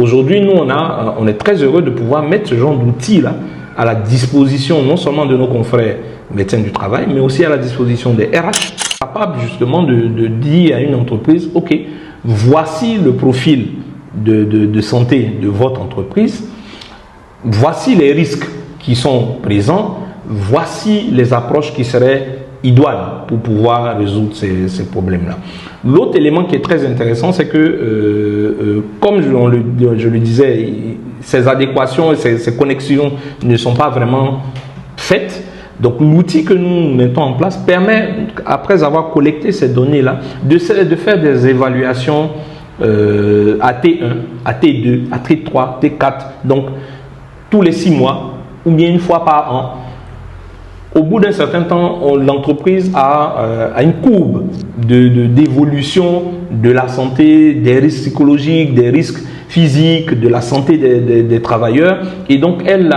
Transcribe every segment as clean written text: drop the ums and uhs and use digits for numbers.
aujourd'hui, nous, on est très heureux de pouvoir mettre ce genre d'outils-là à la disposition non seulement de nos confrères médecins du travail, mais aussi à la disposition des RH, capables justement de dire à une entreprise, ok, voici le profil de santé de votre entreprise, voici les risques qui sont présents, voici les approches qui seraient idoines pour pouvoir résoudre ces problèmes-là. L'autre élément qui est très intéressant, c'est que, comme je le disais, ces adéquations et ces connexions ne sont pas vraiment faites. Donc l'outil que nous mettons en place permet, après avoir collecté ces données-là, de faire des évaluations à T1, à T2, à T3, T4, donc tous les 6 mois ou bien une fois par an. Au bout d'un certain temps, l'entreprise a une courbe d'évolution de la santé, des risques psychologiques, des risques physiques, de la santé des travailleurs. Et donc, elle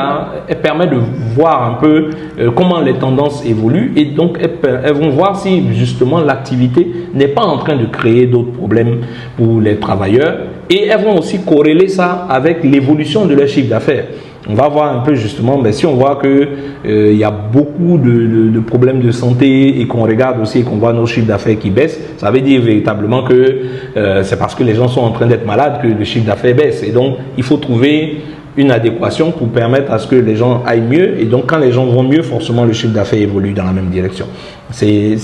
permet de voir un peu comment les tendances évoluent. Et donc, elles vont voir si justement l'activité n'est pas en train de créer d'autres problèmes pour les travailleurs. Et elles vont aussi corréler ça avec l'évolution de leur chiffre d'affaires. On va voir un peu justement, mais si on voit qu'il y a beaucoup de problèmes de santé et qu'on regarde aussi et qu'on voit nos chiffres d'affaires qui baissent, ça veut dire véritablement que c'est parce que les gens sont en train d'être malades que le chiffre d'affaires baisse. Et donc, il faut trouver une adéquation pour permettre à ce que les gens aillent mieux. Et donc, quand les gens vont mieux, forcément, le chiffre d'affaires évolue dans la même direction. C'est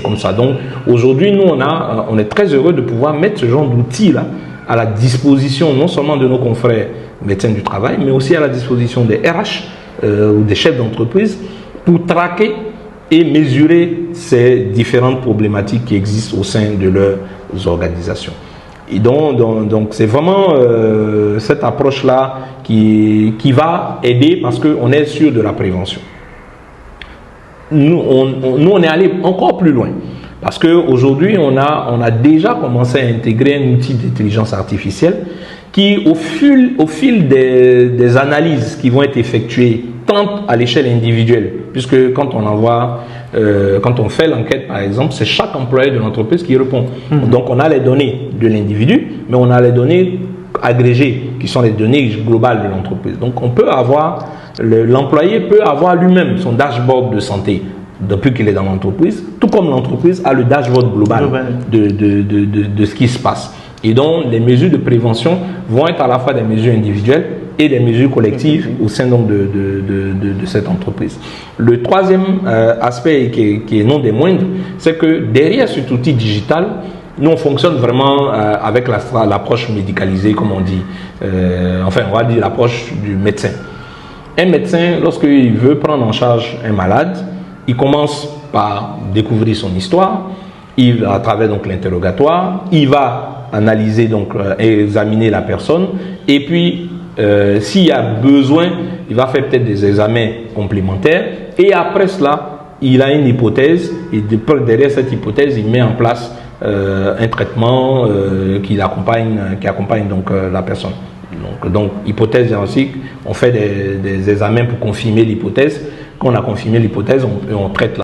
comme ça. Donc, aujourd'hui, nous, on est très heureux de pouvoir mettre ce genre d'outils-là à la disposition non seulement de nos confrères médecins du travail, mais aussi à la disposition des RH ou des chefs d'entreprise pour traquer et mesurer ces différentes problématiques qui existent au sein de leurs organisations. Et donc c'est vraiment cette approche-là qui va aider parce qu'on est sûr de la prévention. Nous, on est allé encore plus loin. Parce qu'aujourd'hui, on a déjà commencé à intégrer un outil d'intelligence artificielle qui, au fil des analyses qui vont être effectuées, tant à l'échelle individuelle, puisque quand on fait l'enquête, par exemple, c'est chaque employé de l'entreprise qui répond. Donc, on a les données de l'individu, mais on a les données agrégées, qui sont les données globales de l'entreprise. Donc, l'employé peut avoir lui-même son dashboard de santé depuis qu'il est dans l'entreprise, tout comme l'entreprise a le dashboard global de ce qui se passe. Et donc, les mesures de prévention vont être à la fois des mesures individuelles et des mesures collectives au sein donc de cette entreprise. Le troisième aspect qui est non des moindres, c'est que derrière cet outil digital, nous on fonctionne vraiment avec l'approche médicalisée, comme on dit. Enfin, on va dire l'approche du médecin. Un médecin, lorsqu'il veut prendre en charge un malade, il commence par découvrir son histoire, à travers donc l'interrogatoire, il va analyser donc examiner la personne et puis s'il y a besoin, il va faire peut-être des examens complémentaires et après cela, il a une hypothèse et derrière cette hypothèse, il met en place un traitement qui accompagne donc la personne. Donc hypothèse diagnostique, on fait des examens pour confirmer l'hypothèse. Quand on a confirmé l'hypothèse, on traite